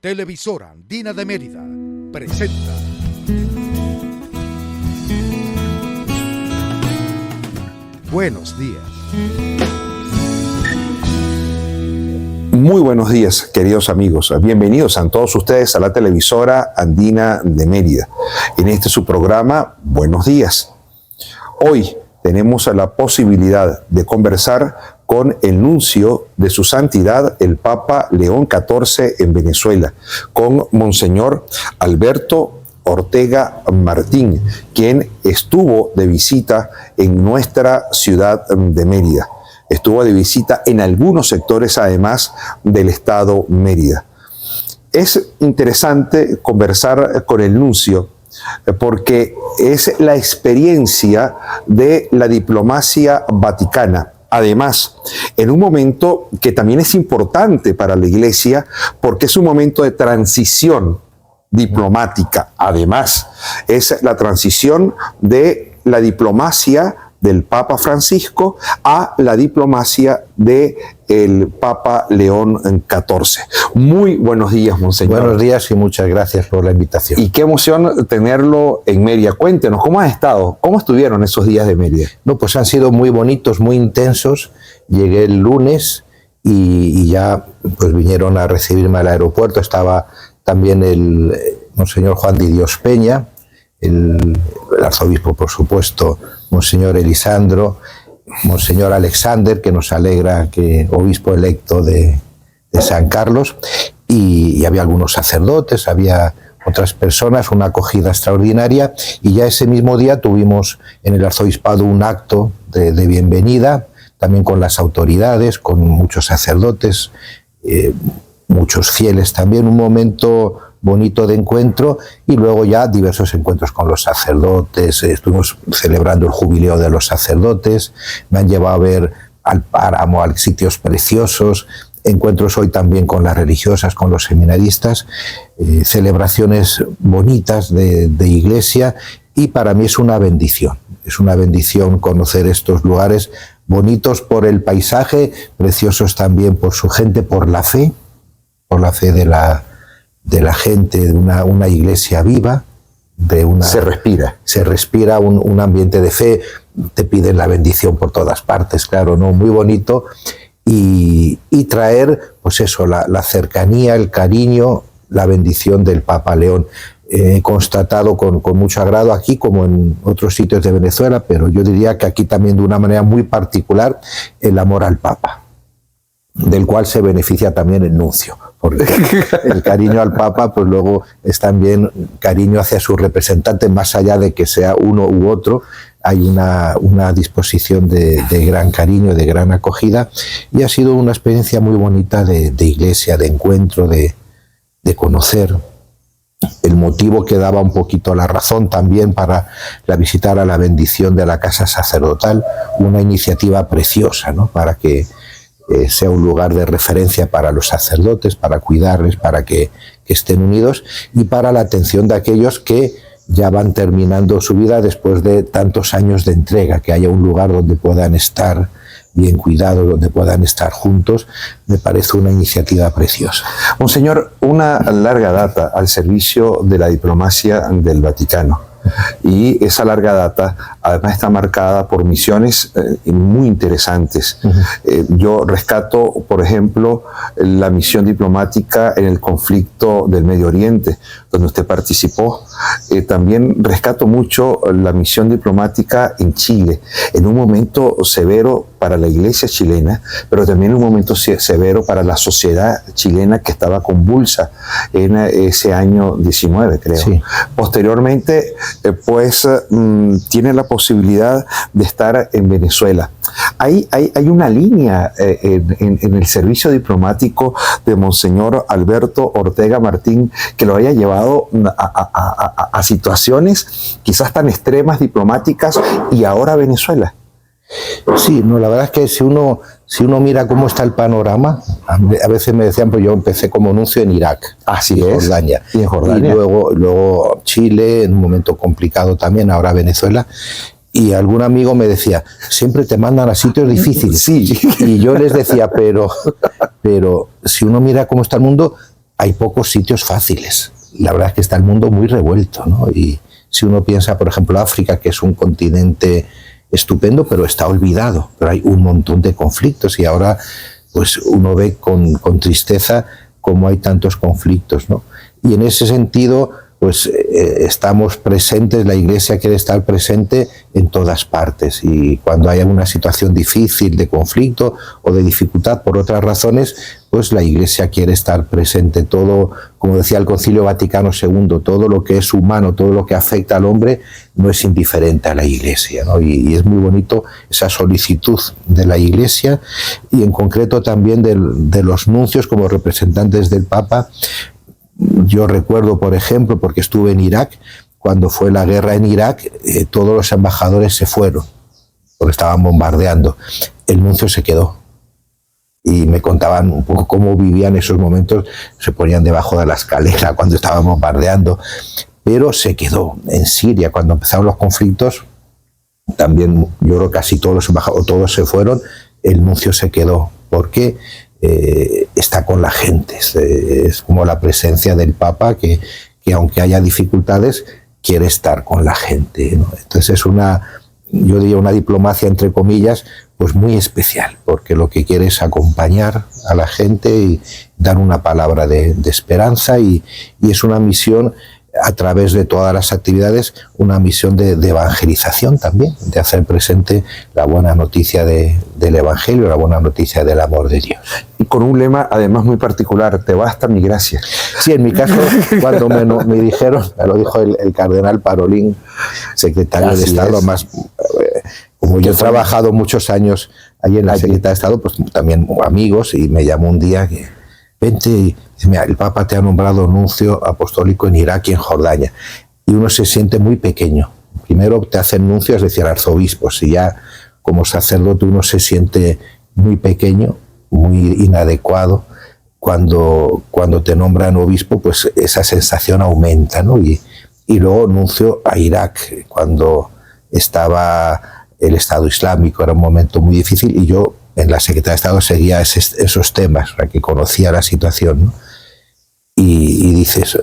Televisora Andina de Mérida presenta Buenos días. Muy buenos días, queridos amigos. Bienvenidos a todos ustedes a la televisora Andina de Mérida. En este su programa, Buenos días. Hoy tenemos la posibilidad de conversar con el nuncio de su santidad, el Papa León XIV en Venezuela, con Monseñor Alberto Ortega Martín, quien estuvo de visita en nuestra ciudad de Mérida. Estuvo de visita en algunos sectores, además, del estado Mérida. Es interesante conversar con el nuncio porque es la experiencia de la diplomacia vaticana. Además, en un momento que también es importante para la Iglesia, porque es un momento de transición diplomática. Además, es la transición de la diplomacia del Papa Francisco a la diplomacia del Papa León XIV. Muy buenos días, Monseñor. Buenos días y muchas gracias por la invitación. Y qué emoción tenerlo en Mérida. Cuéntenos, ¿cómo has estado? ¿Cómo estuvieron esos días de Mérida? No, pues han sido muy bonitos, muy intensos. Llegué el lunes y ya pues vinieron a recibirme al aeropuerto. Estaba también el Monseñor Juan de Dios Peña, el arzobispo, por supuesto, Monseñor Elisandro, Monseñor Alexander, que nos alegra, que obispo electo de San Carlos, y había algunos sacerdotes, había otras personas, una acogida extraordinaria, y ya ese mismo día tuvimos en el arzobispado un acto de bienvenida, también con las autoridades, con muchos sacerdotes, muchos fieles también, un momento bonito de encuentro, y luego ya diversos encuentros con los sacerdotes. Estuvimos celebrando el jubileo de los sacerdotes, me han llevado a ver al páramo, a sitios preciosos, encuentros hoy también con las religiosas, con los seminaristas, celebraciones bonitas de iglesia, y para mí es una bendición conocer estos lugares bonitos por el paisaje, preciosos también por su gente, por la fe de la gente, de una iglesia viva, Se respira un ambiente de fe. Te piden la bendición por todas partes, claro, ¿no? Muy bonito, y traer, pues eso, la cercanía, el cariño, la bendición del Papa León. He constatado con mucho agrado aquí, como en otros sitios de Venezuela, pero yo diría que aquí también de una manera muy particular, el amor al Papa, del cual se beneficia también el nuncio, porque el cariño al Papa pues luego es también cariño hacia su representante, más allá de que sea uno u otro. Hay una disposición de gran cariño, de gran acogida, y ha sido una experiencia muy bonita de iglesia, de encuentro, de conocer. El motivo que daba un poquito la razón también para la visita a la bendición de la casa sacerdotal, una iniciativa preciosa, ¿no? Para que sea un lugar de referencia para los sacerdotes, para cuidarles, para que estén unidos, y para la atención de aquellos que ya van terminando su vida después de tantos años de entrega, que haya un lugar donde puedan estar bien cuidados, donde puedan estar juntos. Me parece una iniciativa preciosa. Monseñor, una larga data al servicio de la diplomacia del Vaticano. Y esa larga data además está marcada por misiones muy interesantes. Yo rescato, por ejemplo, la misión diplomática en el conflicto del Medio Oriente, donde usted participó. También rescato mucho la misión diplomática en Chile, en un momento severo para la iglesia chilena, pero también un momento severo para la sociedad chilena, que estaba convulsa en ese año 19, creo. Sí. Posteriormente, tiene la posibilidad de estar en Venezuela. Hay una línea en el servicio diplomático de Monseñor Alberto Ortega Martín que lo haya llevado a situaciones quizás tan extremas diplomáticas, y ahora Venezuela. Sí, no, la verdad es que si uno mira cómo está el panorama, a veces me decían, pues yo empecé como nuncio en Irak, así es, Jordania, y en Jordania, y luego Chile, en un momento complicado también, ahora Venezuela. Y algún amigo me decía, siempre te mandan a sitios difíciles. Sí. Y yo les decía, pero si uno mira cómo está el mundo, hay pocos sitios fáciles. La verdad es que está el mundo muy revuelto, ¿no? Y si uno piensa, por ejemplo, África, que es un continente estupendo, pero está olvidado, pero hay un montón de conflictos y ahora pues uno ve con tristeza cómo hay tantos conflictos, ¿no? Y en ese sentido, pues estamos presentes, la Iglesia quiere estar presente en todas partes, y cuando hay alguna situación difícil de conflicto o de dificultad por otras razones, pues la Iglesia quiere estar presente. Todo, como decía el Concilio Vaticano II, todo lo que es humano, todo lo que afecta al hombre no es indiferente a la Iglesia, ¿no? Y es muy bonito esa solicitud de la Iglesia, y en concreto también de los nuncios como representantes del Papa. Yo recuerdo, por ejemplo, porque estuve en Irak, cuando fue la guerra en Irak, todos los embajadores se fueron, porque estaban bombardeando. El nuncio se quedó. Y me contaban un poco cómo vivían esos momentos, se ponían debajo de la escalera cuando estaban bombardeando, pero se quedó. En Siria, cuando empezaron los conflictos, también yo creo que casi todos los embajadores, todos se fueron, el nuncio se quedó, porque está con la gente, es como la presencia del Papa que aunque haya dificultades, quiere estar con la gente, ¿no? Entonces es yo diría una diplomacia entre comillas, pues muy especial, porque lo que quiere es acompañar a la gente y dar una palabra de esperanza, y es una misión a través de todas las actividades, una misión de evangelización también, de hacer presente la buena noticia del Evangelio, la buena noticia del amor de Dios. Y con un lema además muy particular: te basta mi gracia. Sí, en mi caso, cuando me dijeron, me lo dijo el cardenal Parolín, secretario de Estado, más como yo he trabajado muchos años ahí en la Secretaría de Estado, pues también amigos, y me llamó un día que vente y dice, mira, el Papa te ha nombrado nuncio apostólico en Irak y en Jordania. Y uno se siente muy pequeño. Primero te hacen nuncio, es decir, arzobispos, y ya como sacerdote uno se siente muy pequeño, muy inadecuado. Cuando te nombran obispo, pues esa sensación aumenta, ¿no? Y luego nuncio a Irak, cuando estaba el Estado Islámico, era un momento muy difícil, y yo en la Secretaría de Estado seguía esos temas, para que conocía la situación, ¿no? Y dices,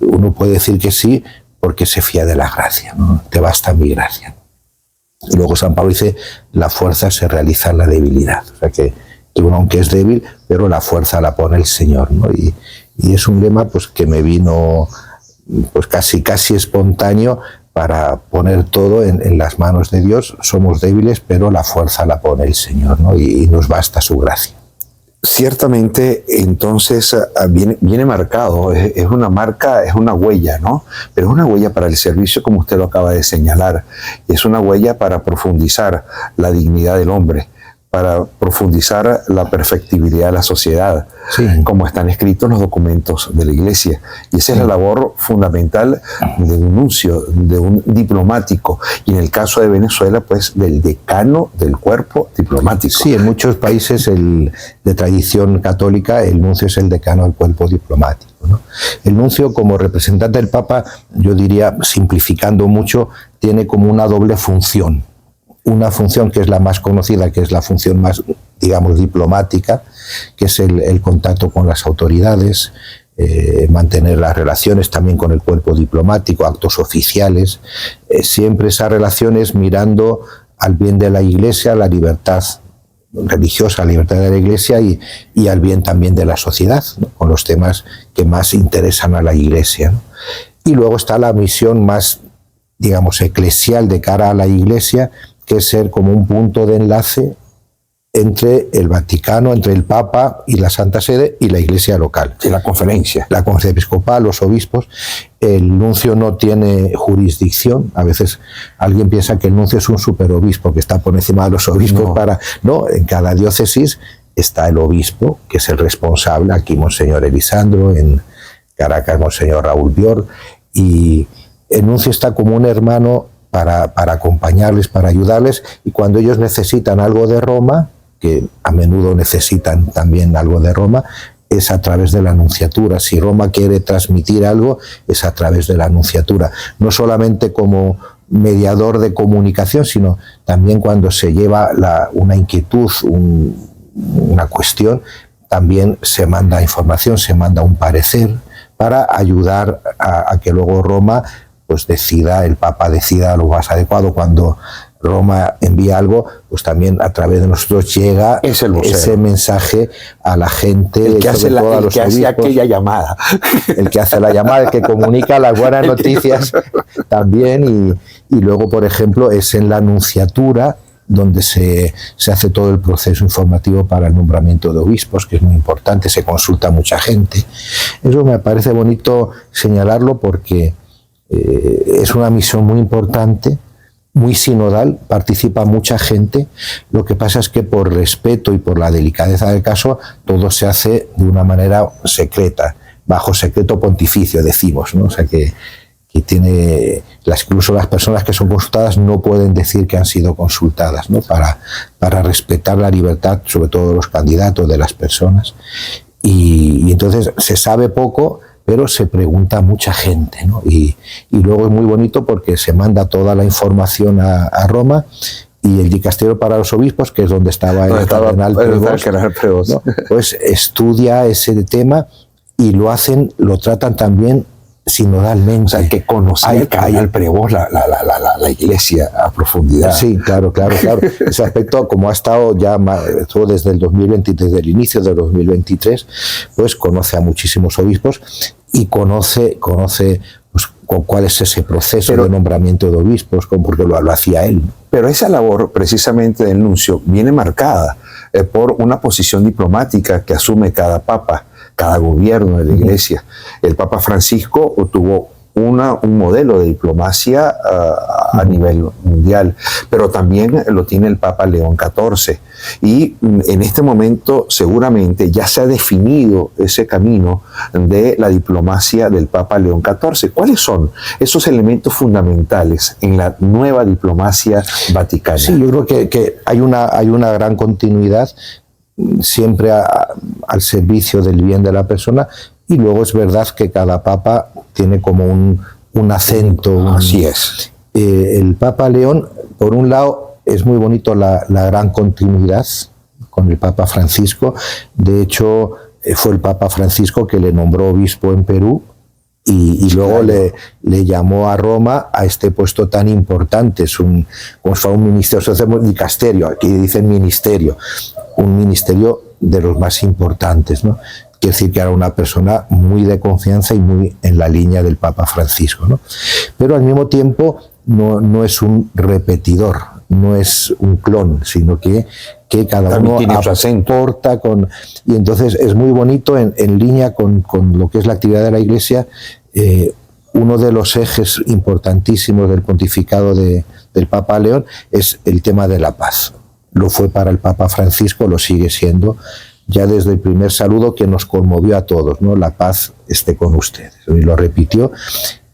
uno puede decir que sí porque se fía de la gracia, ¿no? Te basta mi gracia. Y luego San Pablo dice, la fuerza se realiza en la debilidad. O sea que uno, aunque es débil, pero la fuerza la pone el Señor, ¿no? Y es un lema pues que me vino pues casi espontáneo, para poner todo en las manos de Dios. Somos débiles, pero la fuerza la pone el Señor, ¿no? Y nos basta su gracia. Ciertamente, entonces viene marcado, es una marca, es una huella, ¿no? Pero es una huella para el servicio, como usted lo acaba de señalar, y es una huella para profundizar la dignidad del hombre, para profundizar la perfectibilidad de la sociedad, sí, como están escritos los documentos de la Iglesia. Y esa es la labor fundamental de un nuncio, de un diplomático, y en el caso de Venezuela, pues del decano del cuerpo diplomático. Sí, en muchos países de tradición católica, el nuncio es el decano del cuerpo diplomático, ¿no? El nuncio, como representante del Papa, yo diría, simplificando mucho, tiene como una doble función. Una función que es la más conocida, que es la función más, digamos, diplomática, que es el contacto con las autoridades, mantener las relaciones también con el cuerpo diplomático, actos oficiales, siempre esas relaciones mirando al bien de la Iglesia, la libertad religiosa, la libertad de la Iglesia y al bien también de la sociedad, ¿no? Con los temas que más interesan a la Iglesia, ¿no? Y luego está la misión más, digamos, eclesial de cara a la Iglesia, que es ser como un punto de enlace entre el Vaticano, entre el Papa y la Santa Sede y la Iglesia local. Y la conferencia episcopal, los obispos. El nuncio no tiene jurisdicción. A veces alguien piensa que el nuncio es un superobispo que está por encima de los obispos. No, en cada diócesis está el obispo, que es el responsable. Aquí Monseñor Elisandro, en Caracas Monseñor Raúl Bior, y el nuncio está como un hermano para acompañarles, para ayudarles, y cuando ellos necesitan algo de Roma, que a menudo necesitan también algo de Roma, es a través de la nunciatura. Si Roma quiere transmitir algo, es a través de la nunciatura. No solamente como mediador de comunicación, sino también cuando se lleva una inquietud, una cuestión, también se manda información, se manda un parecer para ayudar a que luego Roma pues decida, el Papa decida lo más adecuado. Cuando Roma envía algo, pues también a través de nosotros llega ese mensaje a la gente. El que hace aquella llamada. El que hace la llamada, el que comunica las buenas noticias también. Y luego, por ejemplo, es en la Nunciatura donde se hace todo el proceso informativo para el nombramiento de obispos, que es muy importante, se consulta a mucha gente. Eso me parece bonito señalarlo porque es una misión muy importante, muy sinodal, participa mucha gente. Lo que pasa es que por respeto y por la delicadeza del caso, todo se hace de una manera secreta, bajo secreto pontificio, decimos, ¿no? O sea que tiene, incluso las personas que son consultadas no pueden decir que han sido consultadas, ¿no? Para respetar la libertad, sobre todo de los candidatos, de las personas. Y entonces se sabe poco, pero se pregunta a mucha gente, ¿no? Y luego es muy bonito porque se manda toda la información a Roma, y el dicasterio para los obispos, que es donde estaba el cardenal Prevost, ¿no? Pues estudia ese tema y lo tratan también sinodalmente. O sea, que conocía el cardenal Prevost la Iglesia a profundidad. Sí, claro. Ese aspecto, como ha estado ya todo desde el 2020, desde el inicio del 2023, pues conoce a muchísimos obispos y conoce pues, cuál es ese proceso de nombramiento de obispos, porque lo hacía él. Pero esa labor, precisamente, del nuncio, viene marcada por una posición diplomática que asume cada papa, cada gobierno de la Iglesia. El Papa Francisco tuvo un modelo de diplomacia a nivel mundial, pero también lo tiene el Papa León XIV. Y en este momento seguramente ya se ha definido ese camino de la diplomacia del Papa León XIV. ¿Cuáles son esos elementos fundamentales en la nueva diplomacia vaticana? Sí, yo creo que hay una gran continuidad, siempre al servicio del bien de la persona, y luego es verdad que cada papa tiene como un acento. Así es. El Papa León, por un lado, es muy bonito la gran continuidad con el Papa Francisco. De hecho, fue el Papa Francisco que le nombró obispo en Perú y luego le llamó a Roma a este puesto tan importante. Es un ministerio, un dicasterio, aquí dicen ministerio, un ministerio de los más importantes, ¿no? Quiere decir que era una persona muy de confianza y muy en la línea del Papa Francisco, ¿no? Pero al mismo tiempo no es un repetidor, no es un clon, sino que cada también uno aporta con... Y entonces es muy bonito en línea con lo que es la actividad de la Iglesia. Uno de los ejes importantísimos del pontificado del Papa León es el tema de la paz. Lo fue para el Papa Francisco, lo sigue siendo, ya desde el primer saludo, que nos conmovió a todos, ¿no? La paz esté con ustedes. Y lo repitió,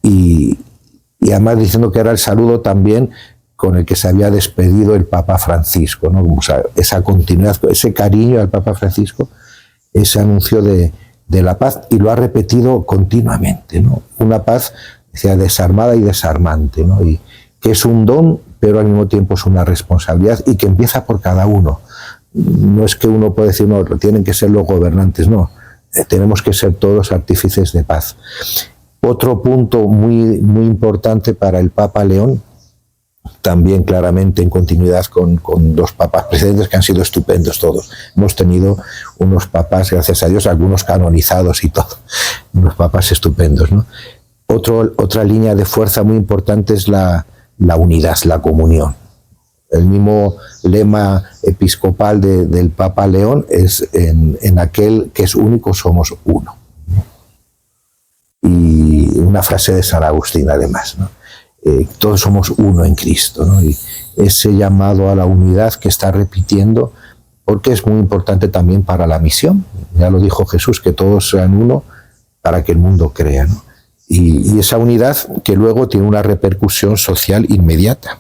y además diciendo que era el saludo también con el que se había despedido el Papa Francisco, ¿no? O sea, esa continuidad, ese cariño al Papa Francisco, ese anuncio de la paz, y lo ha repetido continuamente, ¿no? Una paz, decía, desarmada y desarmante, ¿no? Y que es un don, pero al mismo tiempo es una responsabilidad, y que empieza por cada uno. No es que uno pueda decir, no, tienen que ser los gobernantes, no. Tenemos que ser todos artífices de paz. Otro punto muy, muy importante para el Papa León, también claramente en continuidad con los papas precedentes, que han sido estupendos todos. Hemos tenido unos papas, gracias a Dios, algunos canonizados y todo, unos papas estupendos, ¿no? Otra línea de fuerza muy importante es la unidad, la comunión. El mismo lema episcopal del Papa León es en aquel que es único somos uno. Y una frase de San Agustín además, ¿no? Todos somos uno en Cristo, ¿no? Y ese llamado a la unidad que está repitiendo, porque es muy importante también para la misión. Ya lo dijo Jesús, que todos sean uno para que el mundo crea, ¿no? Y esa unidad que luego tiene una repercusión social inmediata.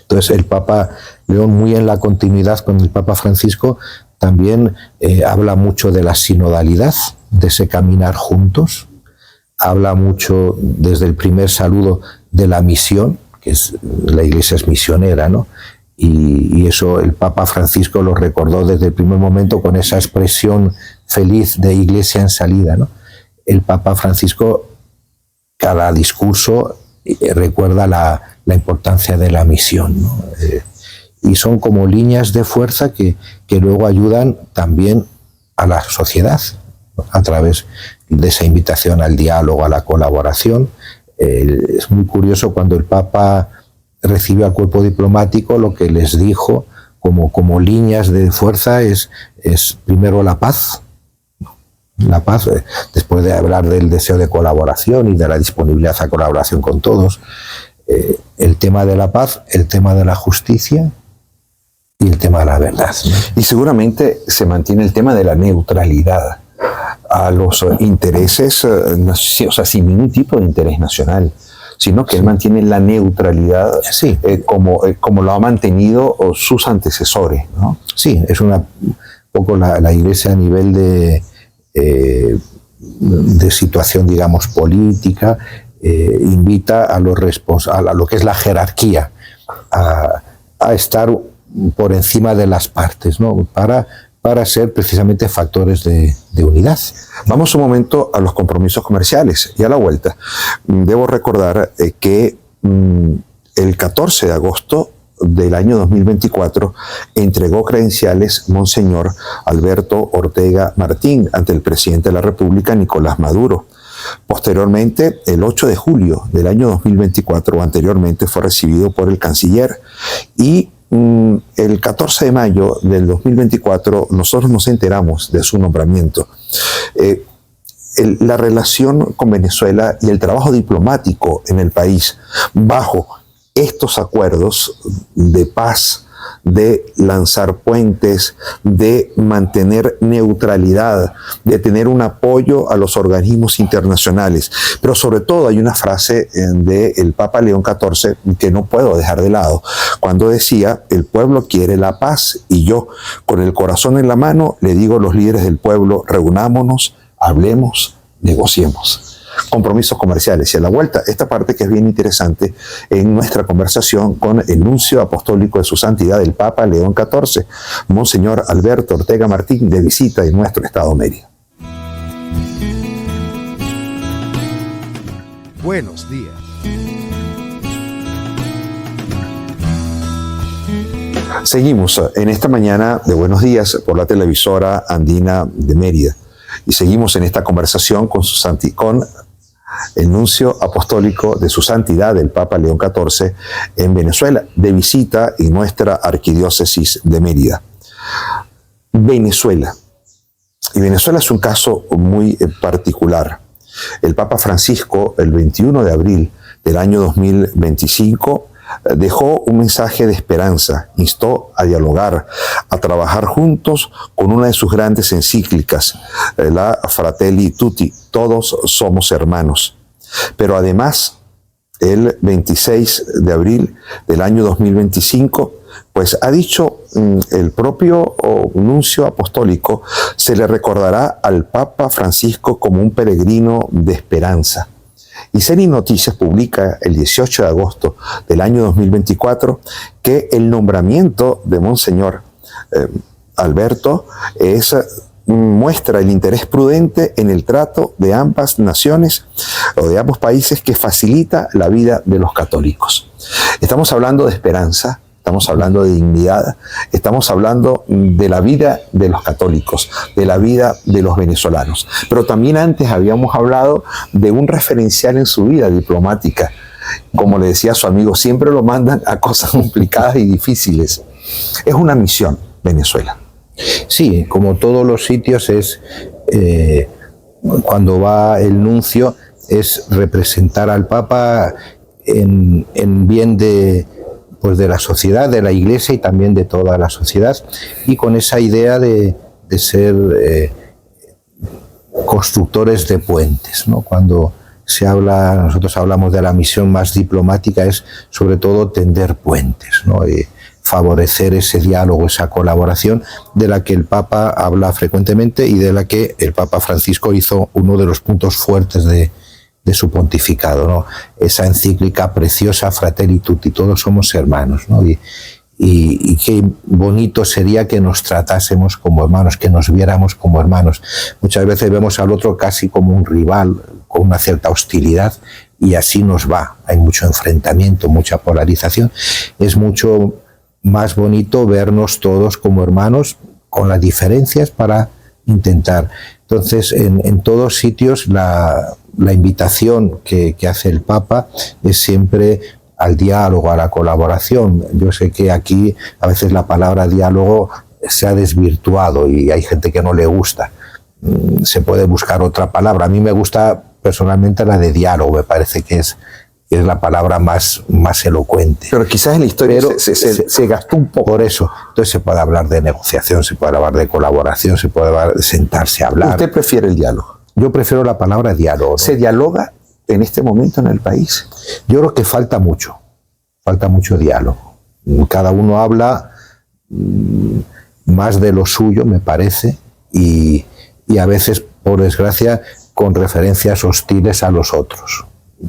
Entonces el Papa León, muy en la continuidad con el Papa Francisco, también habla mucho de la sinodalidad, de ese caminar juntos. Habla mucho desde el primer saludo de la misión, que es la Iglesia es misionera, ¿no? y eso el Papa Francisco lo recordó desde el primer momento con esa expresión feliz de Iglesia en salida, ¿no? El Papa Francisco, cada discurso recuerda la importancia de la misión, ¿no? Y son como líneas de fuerza que luego ayudan también a la sociedad, ¿no? A través de esa invitación al diálogo, a la colaboración. Es muy curioso cuando el Papa recibió al cuerpo diplomático, lo que les dijo como líneas de fuerza es primero la paz. La paz, después de hablar del deseo de colaboración y de la disponibilidad a colaboración con todos, el tema de la paz, el tema de la justicia y el tema de la verdad, ¿no? Y seguramente se mantiene el tema de la neutralidad a los intereses, o sea, sin ningún tipo de interés nacional, sino que él mantiene la neutralidad, sí, como lo ha mantenido sus antecesores, ¿no? Sí, es un poco la Iglesia a nivel de situación, digamos, política, invita a lo que es la jerarquía a estar por encima de las partes, ¿no? Para ser precisamente factores de unidad. Vamos un momento a los compromisos comerciales y a la vuelta. Debo recordar que el 14 de agosto del año 2024 entregó credenciales Monseñor Alberto Ortega Martín ante el presidente de la República, Nicolás Maduro. Posteriormente, el 8 de julio del año 2024, o anteriormente, fue recibido por el canciller, y el 14 de mayo del 2024 nosotros nos enteramos de su nombramiento. La relación con Venezuela y el trabajo diplomático en el país bajo estos acuerdos de paz, de lanzar puentes, de mantener neutralidad, de tener un apoyo a los organismos internacionales. Pero sobre todo hay una frase del Papa León XIV que no puedo dejar de lado, cuando decía: el pueblo quiere la paz, y yo, con el corazón en la mano, le digo a los líderes del pueblo: reunámonos, hablemos, negociemos. Compromisos comerciales. Y a la vuelta, esta parte que es bien interesante en nuestra conversación con el nuncio apostólico de su santidad, el Papa León XIV, Monseñor Alberto Ortega Martín, de visita en nuestro estado Mérida. Buenos días. Seguimos en esta mañana de Buenos Días por la televisora andina de Mérida. Y seguimos en esta conversación con el nuncio apostólico de su santidad, el Papa León XIV, en Venezuela, de visita en nuestra arquidiócesis de Mérida. Venezuela. Y Venezuela es un caso muy particular. El Papa Francisco, el 21 de abril del año 2025, dejó un mensaje de esperanza, instó a dialogar, a trabajar juntos con una de sus grandes encíclicas, la Fratelli Tutti, todos somos hermanos. Pero además, el 26 de abril del año 2025, pues ha dicho el propio nuncio apostólico, se le recordará al Papa Francisco como un peregrino de esperanza. Y CENI Noticias publica el 18 de agosto del año 2024 que el nombramiento de Monseñor Alberto muestra el interés prudente en el trato de ambas naciones o de ambos países, que facilita la vida de los católicos. Estamos hablando de esperanza, estamos hablando de dignidad, estamos hablando de la vida de los católicos, de la vida de los venezolanos. Pero también antes habíamos hablado de un referencial en su vida diplomática. Como le decía a su amigo, siempre lo mandan a cosas complicadas y difíciles. Es una misión, Venezuela. Sí, como todos los sitios, cuando va el nuncio, es representar al Papa en bien de la sociedad, de la Iglesia y también de toda la sociedad, y con esa idea de ser constructores de puentes, ¿no? Cuando nosotros hablamos de la misión más diplomática, es sobre todo tender puentes, ¿no? Favorecer ese diálogo, esa colaboración de la que el Papa habla frecuentemente y de la que el Papa Francisco hizo uno de los puntos fuertes de su pontificado, ¿no? Esa encíclica preciosa, Fratelli Tutti, todos somos hermanos, ¿no? y qué bonito sería que nos tratásemos como hermanos, que nos viéramos como hermanos. Muchas veces vemos al otro casi como un rival, con una cierta hostilidad, y así nos va. Hay mucho enfrentamiento, mucha polarización. Es mucho más bonito vernos todos como hermanos, con las diferencias para intentar. Entonces, en todos sitios la invitación que hace el Papa es siempre al diálogo, a la colaboración. Yo sé que aquí a veces la palabra diálogo se ha desvirtuado y hay gente que no le gusta. Se puede buscar otra palabra. A mí me gusta personalmente la de diálogo, me parece que es la palabra más elocuente. Pero quizás en la historia se gastó un poco. Por eso, entonces se puede hablar de negociación, se puede hablar de colaboración, se puede hablar de sentarse a hablar. ¿Usted prefiere el diálogo? Yo prefiero la palabra diálogo, ¿no? ¿Se dialoga en este momento en el país? Yo creo que falta mucho diálogo. Cada uno habla más de lo suyo, me parece, y a veces, por desgracia, con referencias hostiles a los otros,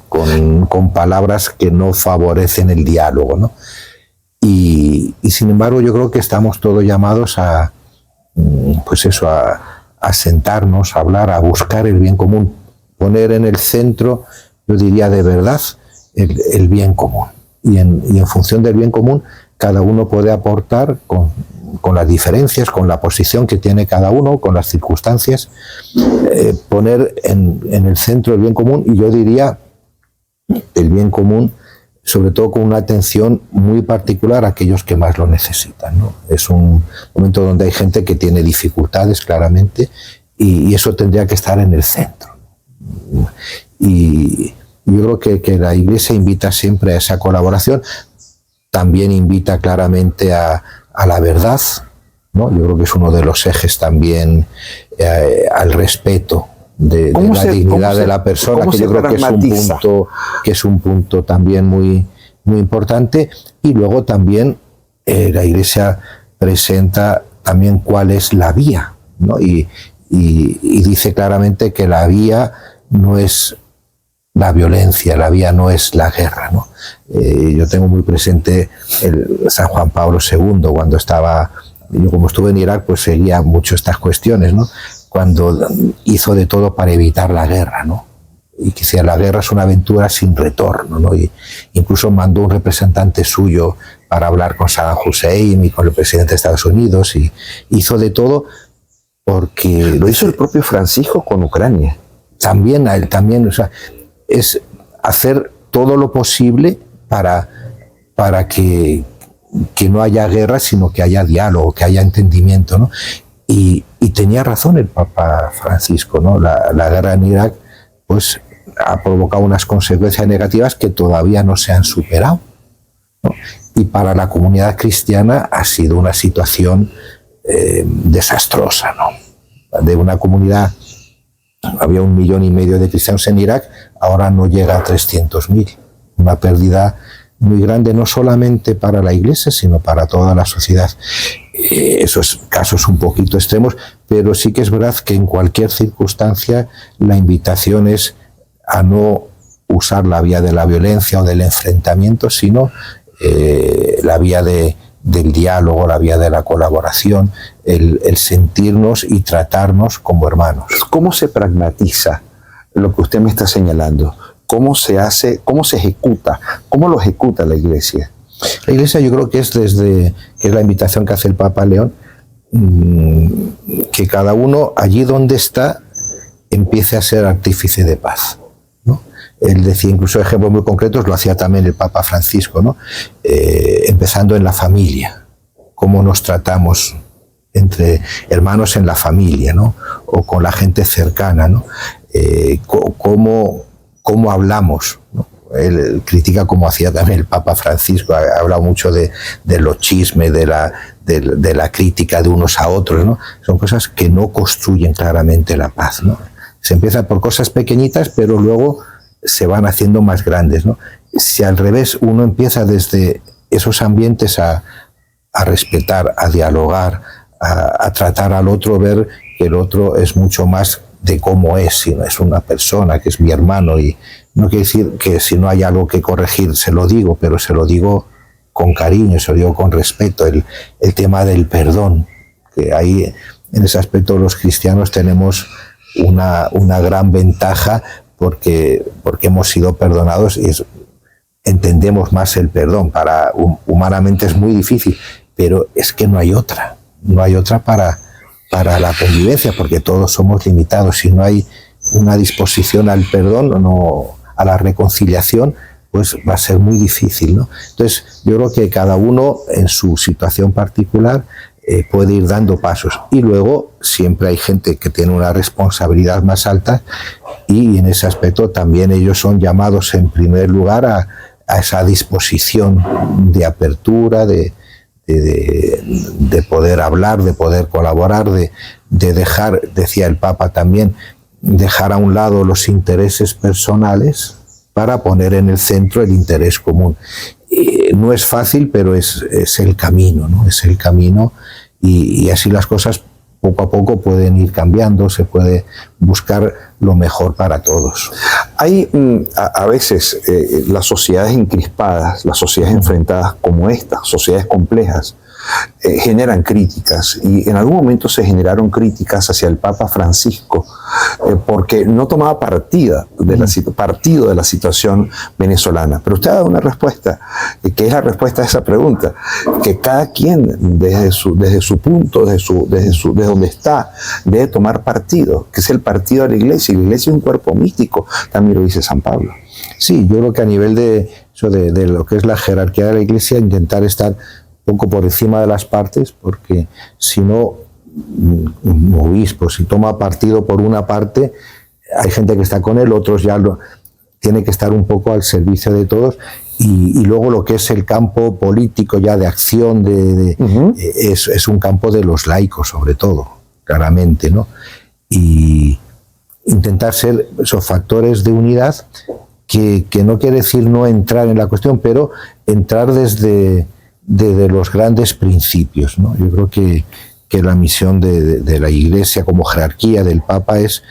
con palabras que no favorecen el diálogo, ¿no? Y sin embargo, yo creo que estamos todos llamados a sentarnos, a hablar, a buscar el bien común, poner en el centro, yo diría de verdad, el bien común. Y en función del bien común, cada uno puede aportar con las diferencias, con la posición que tiene cada uno, con las circunstancias, poner en el centro el bien común, y yo diría el bien común, sobre todo con una atención muy particular a aquellos que más lo necesitan, ¿no? Es un momento donde hay gente que tiene dificultades, claramente, y eso tendría que estar en el centro. Y yo creo que la Iglesia invita siempre a esa colaboración, también invita claramente a la verdad, ¿no? Yo creo que es uno de los ejes también al respeto de la dignidad de la persona, que yo creo que es un punto también muy, muy importante. Y luego también la Iglesia presenta también cuál es la vía, ¿no? Y dice claramente que la vía no es la violencia, la vía no es la guerra, ¿no? Yo tengo muy presente San Juan Pablo II, cuando yo como estuve en Irak, pues seguía mucho estas cuestiones, ¿no? Cuando hizo de todo para evitar la guerra, ¿no? Y que decía, la guerra es una aventura sin retorno, ¿no? Y incluso mandó un representante suyo para hablar con Saddam Hussein y con el presidente de Estados Unidos, y hizo de todo porque... Lo hizo el propio Francisco con Ucrania. También, o sea, es hacer todo lo posible para que no haya guerra, sino que haya diálogo, que haya entendimiento, ¿no? Y tenía razón el Papa Francisco, ¿no? La guerra en Irak, pues, ha provocado unas consecuencias negativas que todavía no se han superado, ¿no? Y para la comunidad cristiana ha sido una situación desastrosa, ¿no? De una comunidad, había 1,5 millones de cristianos en Irak, ahora no llega a 300.000. Una pérdida muy grande, no solamente para la Iglesia, sino para toda la sociedad. Esos casos un poquito extremos, pero sí que es verdad que en cualquier circunstancia la invitación es a no usar la vía de la violencia o del enfrentamiento, sino la vía del diálogo, la vía de la colaboración, el sentirnos y tratarnos como hermanos. ¿Cómo se pragmatiza lo que usted me está señalando? ¿Cómo se hace, cómo se ejecuta? ¿Cómo lo ejecuta la Iglesia? La Iglesia, yo creo que es la invitación que hace el Papa León, que cada uno allí donde está empiece a ser artífice de paz, ¿no? Él decía, incluso ejemplos muy concretos, lo hacía también el Papa Francisco, ¿no? Empezando en la familia, cómo nos tratamos entre hermanos en la familia, ¿no? O con la gente cercana, ¿no? Cómo hablamos, ¿no? Él critica, como hacía también el Papa Francisco, ha hablado mucho de los chismes, de la crítica de unos a otros, ¿no? Son cosas que no construyen claramente la paz, ¿no? Se empieza por cosas pequeñitas, pero luego se van haciendo más grandes, ¿no? Si al revés uno empieza desde esos ambientes a respetar, a dialogar, a tratar al otro, ver que el otro es mucho más de cómo es, sino es una persona, que es mi hermano, y no quiere decir que si no hay algo que corregir se lo digo, pero se lo digo con cariño, se lo digo con respeto, el tema del perdón, que ahí en ese aspecto los cristianos tenemos una gran ventaja porque hemos sido perdonados y entendemos más el perdón. Humanamente es muy difícil, pero es que no hay otra para la convivencia, porque todos somos limitados. Si no hay una disposición al perdón, a la reconciliación, pues va a ser muy difícil, ¿no? Entonces, yo creo que cada uno en su situación particular puede ir dando pasos. Y luego siempre hay gente que tiene una responsabilidad más alta y en ese aspecto también ellos son llamados en primer lugar a esa disposición de apertura, de poder hablar, de poder colaborar, de dejar, decía el Papa también, dejar a un lado los intereses personales para poner en el centro el interés común. No es fácil, pero es el camino, ¿no? Es el camino y así las cosas poco a poco pueden ir cambiando, se puede buscar lo mejor para todos. Hay a veces las sociedades encrispadas, las sociedades enfrentadas como estas, sociedades complejas, generan críticas y en algún momento se generaron críticas hacia el Papa Francisco porque no tomaba partido de la situación venezolana. Pero usted ha dado una respuesta, que es la respuesta a esa pregunta, que cada quien desde su punto, desde donde está, debe tomar partido, que es el partido de la Iglesia. Y la Iglesia es un cuerpo místico, también lo dice San Pablo. Sí, yo creo que a nivel de lo que es la jerarquía de la Iglesia, intentar estar un poco por encima de las partes, porque si no, un obispo, si toma partido por una parte, hay gente que está con él, otros ya tiene que estar un poco al servicio de todos, y luego lo que es el campo político ya de acción, es un campo de los laicos sobre todo, claramente, ¿no? Y intentar ser esos factores de unidad que no quiere decir no entrar en la cuestión, pero entrar desde los grandes principios, ¿no? Yo creo que la misión de la Iglesia como jerarquía del Papa es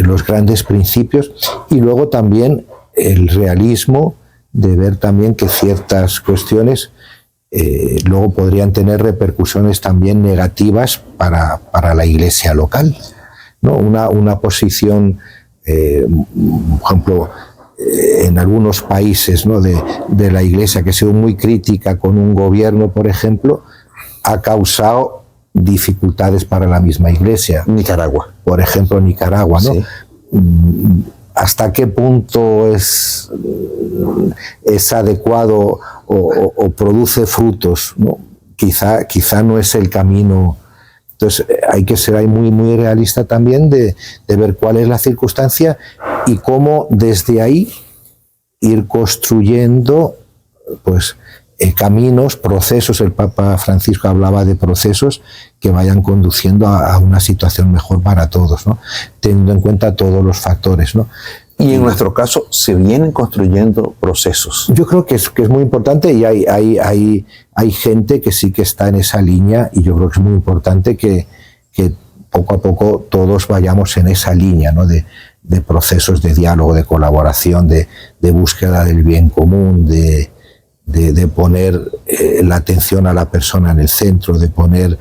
los grandes principios y luego también el realismo de ver también que ciertas cuestiones luego podrían tener repercusiones también negativas para la Iglesia local, ¿no? Una posición, por ejemplo, en algunos países, ¿no? de la Iglesia, que ha sido muy crítica con un gobierno, por ejemplo, ha causado dificultades para la misma Iglesia. Nicaragua. Por ejemplo, Nicaragua, ¿no? Sí. ¿Hasta qué punto es adecuado o produce frutos, ¿no? Quizá no es el camino. Entonces hay que ser ahí muy realista también de ver cuál es la circunstancia y cómo desde ahí ir construyendo pues caminos, procesos. El Papa Francisco hablaba de procesos que vayan conduciendo a una situación mejor para todos, ¿no? Teniendo en cuenta todos los factores, ¿no? Y en nuestro caso se vienen construyendo procesos. Yo creo que es muy importante y hay gente que sí que está en esa línea y yo creo que es muy importante que poco a poco todos vayamos en esa línea, ¿no? De procesos de diálogo, de colaboración, de búsqueda del bien común, de poner la atención a la persona en el centro, de poner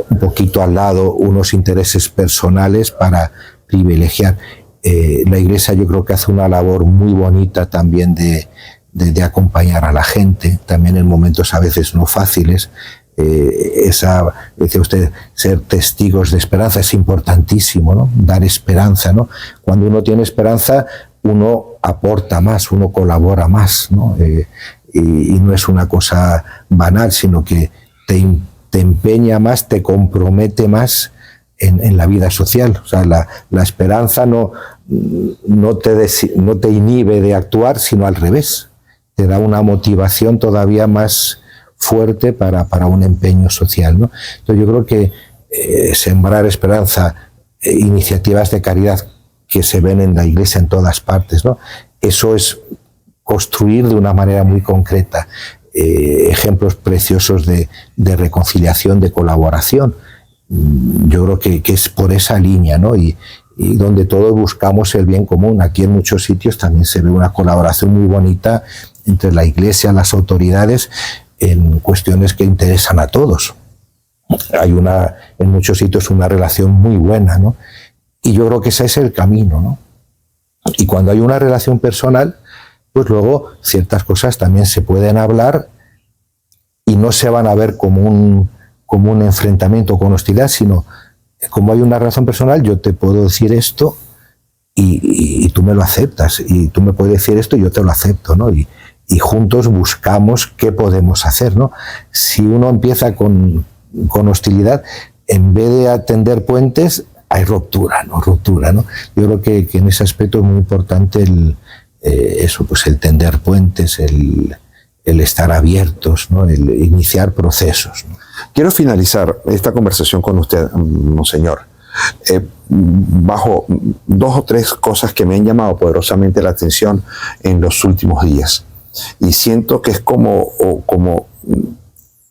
un poquito al lado unos intereses personales para privilegiar. La Iglesia yo creo que hace una labor muy bonita también de acompañar a la gente, también en momentos a veces no fáciles. Decía usted, ser testigos de esperanza es importantísimo, ¿no? Dar esperanza, ¿no? Cuando uno tiene esperanza, uno aporta más, uno colabora más, ¿no? Y no es una cosa banal, sino que te empeña más, te compromete más en la vida social. O sea, la esperanza no te inhibe de actuar, sino al revés. Te da una motivación todavía más fuerte para un empeño social, ¿no? Entonces yo creo que sembrar esperanza, iniciativas de caridad que se ven en la Iglesia en todas partes, ¿no? Eso es construir de una manera muy concreta ejemplos preciosos de reconciliación, de colaboración. Yo creo que es por esa línea, ¿no? Y donde todos buscamos el bien común. Aquí en muchos sitios también se ve una colaboración muy bonita entre la Iglesia, las autoridades, en cuestiones que interesan a todos. Hay en muchos sitios una relación muy buena, ¿no? Y yo creo que ese es el camino, ¿no? Y cuando hay una relación personal, pues luego ciertas cosas también se pueden hablar y no se van a ver como un enfrentamiento con hostilidad, sino como hay una relación personal, yo te puedo decir esto y tú me lo aceptas, y tú me puedes decir esto y yo te lo acepto, ¿no? Y juntos buscamos qué podemos hacer, ¿no? Si uno empieza con hostilidad, en vez de atender puentes, hay ruptura, ¿no? Yo creo que en ese aspecto es muy importante eso, pues el tender puentes, el estar abiertos, ¿no? El iniciar procesos, ¿no? Quiero finalizar esta conversación con usted, monseñor, bajo 2 o 3 cosas que me han llamado poderosamente la atención en los últimos días. Y siento que es como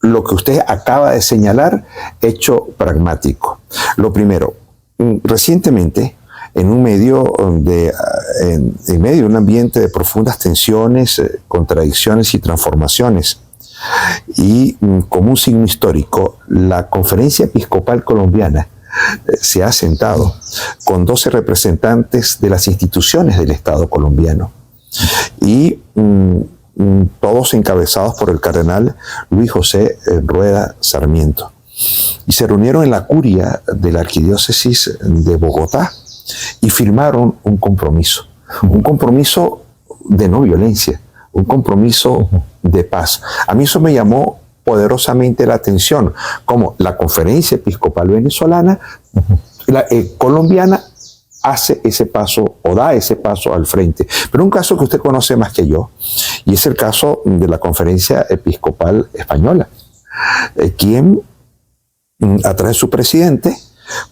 lo que usted acaba de señalar, hecho pragmático. Lo primero, recientemente, en medio de un ambiente de profundas tensiones, contradicciones y transformaciones, y como un signo histórico, la Conferencia Episcopal Colombiana se ha sentado con 12 representantes de las instituciones del Estado colombiano, y todos encabezados por el cardenal Luis José Rueda Sarmiento, y se reunieron en la curia de la Arquidiócesis de Bogotá y firmaron un compromiso de no violencia, un compromiso de paz. A mí eso me llamó poderosamente la atención, como la Conferencia Episcopal Venezolana, colombiana, hace ese paso o da ese paso al frente. Pero un caso que usted conoce más que yo, y es el caso de la Conferencia Episcopal Española, quien, a través de su presidente,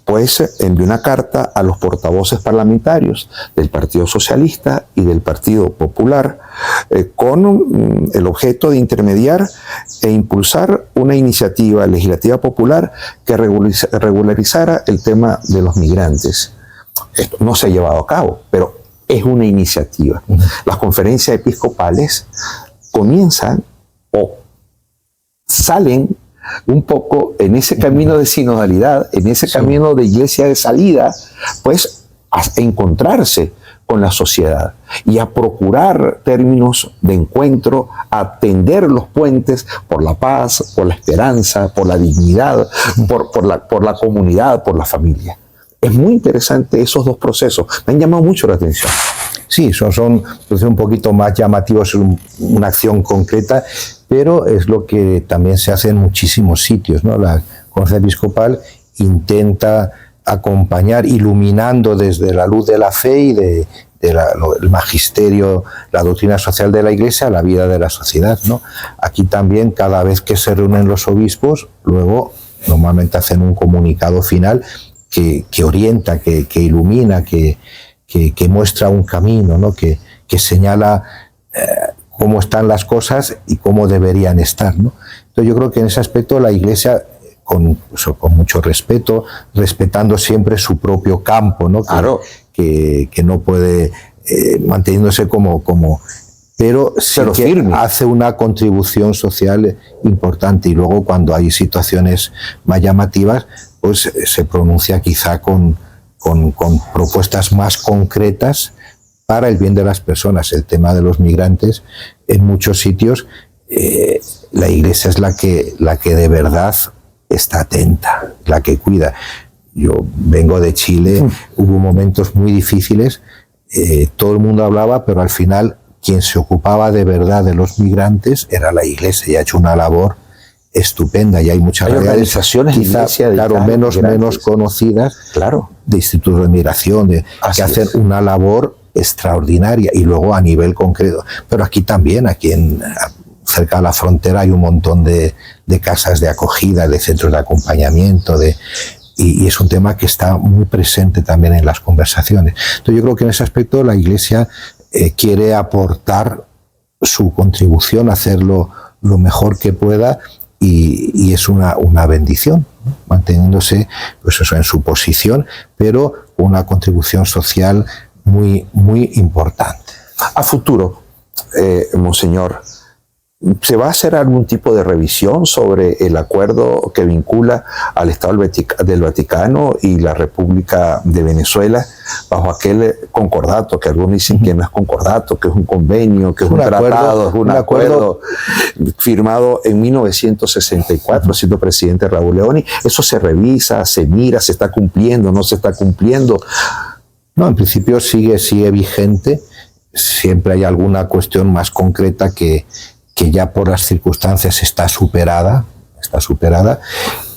pues envió una carta a los portavoces parlamentarios del Partido Socialista y del Partido Popular con el objeto de intermediar e impulsar una iniciativa legislativa popular que regularizara el tema de los migrantes. Esto no se ha llevado a cabo, pero es una iniciativa. Las conferencias episcopales comienzan o salen un poco en ese camino de sinodalidad, en ese camino de iglesia de salida, pues a encontrarse con la sociedad y a procurar términos de encuentro, a tender los puentes por la paz, por la esperanza, por la dignidad, por la comunidad, por la familia. Es muy interesante esos 2 procesos, me han llamado mucho la atención. Sí, son un poquito más llamativos, una acción concreta, pero es lo que también se hace en muchísimos sitios, ¿no? La Conferencia Episcopal intenta acompañar, iluminando desde la luz de la fe y el magisterio, la doctrina social de la Iglesia, la vida de la sociedad, ¿no? Aquí también, cada vez que se reúnen los obispos, luego normalmente hacen un comunicado final que orienta, que ilumina, que muestra un camino, ¿no? Que señala cómo están las cosas y cómo deberían estar, ¿no? Entonces yo creo que en ese aspecto la Iglesia, con mucho respeto, respetando siempre su propio campo, ¿no? Claro. Que no puede, manteniéndose pero sí que firme, hace una contribución social importante, y luego cuando hay situaciones más llamativas, pues se pronuncia quizá con propuestas más concretas para el bien de las personas. El tema de los migrantes, en muchos sitios, la Iglesia es la que de verdad está atenta, la que cuida. Yo vengo de Chile, hubo momentos muy difíciles, todo el mundo hablaba, pero al final quien se ocupaba de verdad de los migrantes era la Iglesia, y ha hecho una labor estupenda, y hay muchas organizaciones, quizá, claro, menos conocidas, claro, de institutos de migración, que hacen una labor extraordinaria, y luego a nivel concreto. Pero aquí también, cerca de la frontera, hay un montón de casas de acogida, de centros de acompañamiento, y es un tema que está muy presente también en las conversaciones. Entonces yo creo que en ese aspecto la Iglesia quiere aportar su contribución, hacerlo lo mejor que pueda, y es una bendición, ¿no? Manteniéndose, pues eso, en su posición, pero una contribución social muy, muy importante. A futuro, Monseñor, ¿se va a hacer algún tipo de revisión sobre el acuerdo que vincula al Estado del Vaticano y la República de Venezuela bajo aquel concordato, que algunos dicen que no es concordato, que es un convenio, que es un tratado, es un acuerdo firmado en 1964, siendo presidente Raúl Leoni? ¿Eso se revisa, se mira, se está cumpliendo, no se está cumpliendo? No, en principio sigue vigente. Siempre hay alguna cuestión más concreta que ya por las circunstancias está superada,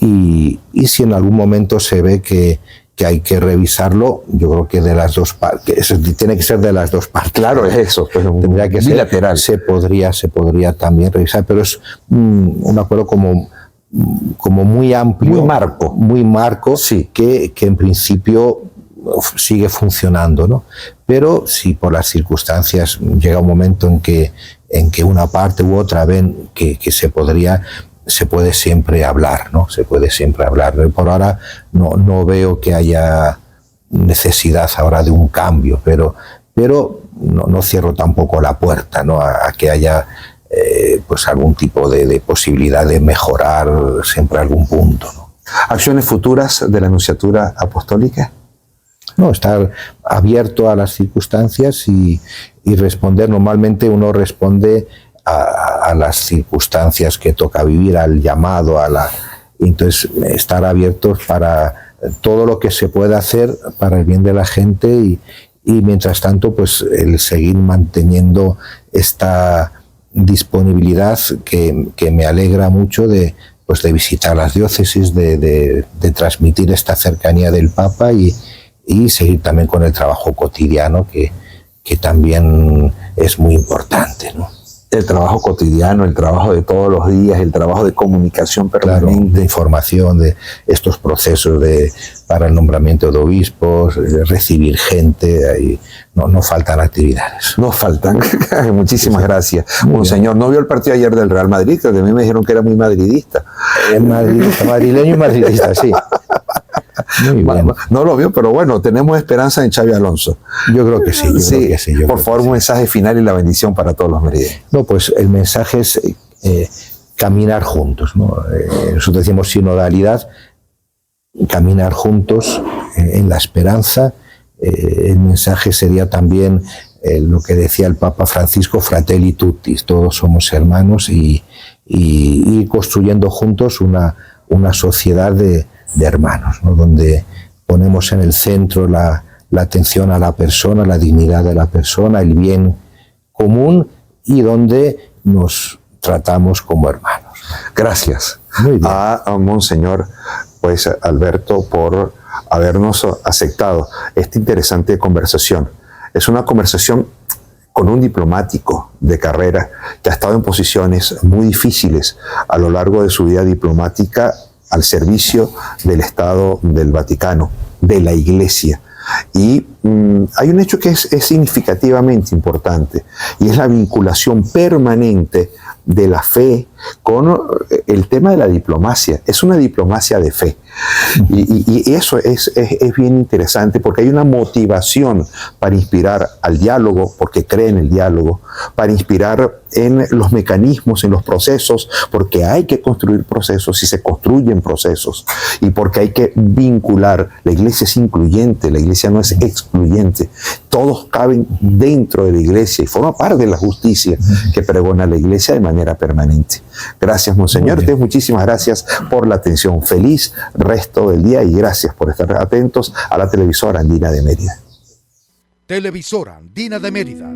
y si en algún momento se ve que hay que revisarlo, yo creo que de las dos partes, tiene que ser de las dos partes. Claro, es eso, pues tendría que bilateral. Se podría también revisar, pero es un acuerdo como muy amplio, muy marco, sí, que en principio sigue funcionando, ¿no? Pero si por las circunstancias llega un momento en que una parte u otra ven que se puede siempre hablar, ¿no? Se puede siempre hablar. Por ahora no veo que haya necesidad ahora de un cambio, pero no cierro tampoco la puerta, ¿no? a que haya pues algún tipo de posibilidad de mejorar siempre algún punto, ¿no? ¿Acciones futuras de la Nunciatura Apostólica? No, estar abierto a las circunstancias y responder. Normalmente uno responde a las circunstancias que toca vivir, al llamado, entonces estar abiertos para todo lo que se pueda hacer para el bien de la gente y mientras tanto pues el seguir manteniendo esta disponibilidad que me alegra mucho de visitar las diócesis, de transmitir esta cercanía del Papa y seguir también con el trabajo cotidiano que también es muy importante, ¿no? El trabajo cotidiano, el trabajo de todos los días, el trabajo de comunicación permanente. Claro, de información, de estos procesos para el nombramiento de obispos, de recibir gente, ahí no faltan actividades. No faltan. Muchísimas gracias. Monseñor, ¿no vio el partido ayer del Real Madrid? Que a mí me dijeron que era muy madridista. Madrileño y madridista, sí. Muy bien. No lo vio, pero bueno, tenemos esperanza en Xabi Alonso. Yo creo que sí. Por favor, un mensaje final y la bendición para todos los meridianos. No, pues el mensaje es caminar juntos, ¿no? Nosotros decimos sinodalidad, caminar juntos en la esperanza. El mensaje sería también lo que decía el Papa Francisco, fratelli tutti, todos somos hermanos y construyendo juntos una sociedad de hermanos, ¿no? Donde ponemos en el centro la atención a la persona, la dignidad de la persona, el bien común y donde nos tratamos como hermanos. Gracias Muy bien. a Monseñor pues, Alberto por habernos aceptado esta interesante conversación. Es una conversación con un diplomático de carrera que ha estado en posiciones muy difíciles a lo largo de su vida diplomática al servicio del Estado del Vaticano, de la Iglesia. Y hay un hecho que es significativamente importante y es la vinculación permanente de la fe con el tema de la diplomacia. Es una diplomacia de fe. Y eso es bien interesante porque hay una motivación para inspirar al diálogo, porque cree en el diálogo, para inspirar en los mecanismos, en los procesos, porque hay que construir procesos y se construyen procesos, y porque hay que vincular. La Iglesia es incluyente, la Iglesia no es excluyente. Todos caben dentro de la Iglesia y forma parte de la justicia que pregona la Iglesia de manera permanente. Gracias, Monseñor. Muchísimas gracias por la atención. Feliz resto del día y gracias por estar atentos a la televisora Andina de Mérida. Televisora Andina de Mérida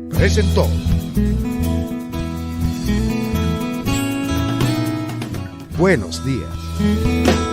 presentó Buenos días.